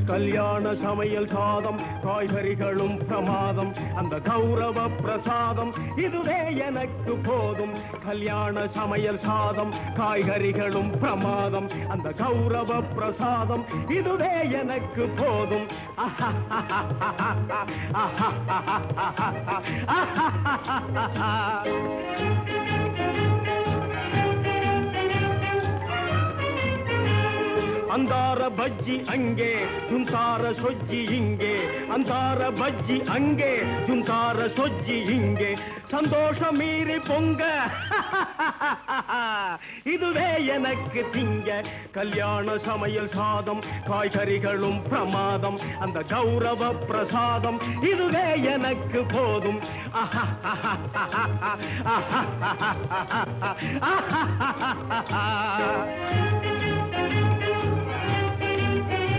கல்யாண சமையல் சாதம் காய்கறிகளும் பிரமாதம் அந்த கௌரவ பிரசாதம் இதுவே எனக்கு போதும் கல்யாண சமையல் சாதம் காய்கறிகளும் பிரமாதம் அந்த கௌரவ பிரசாதம் இதுவே எனக்கு போதும் अंदार बज्जी अंगे जुंतार सोज्जी इंगे अंदार बज्जी अंगे जुंतार सोज्जी इंगे संतोष मीरी पोंग இதுவே எனக்கு திங்க கல்யாண சமையல் சாதம் காய்கறிகளும் பிரமாதம் அந்த கௌரவ பிரசாதம் இதுவே எனக்கு போதும்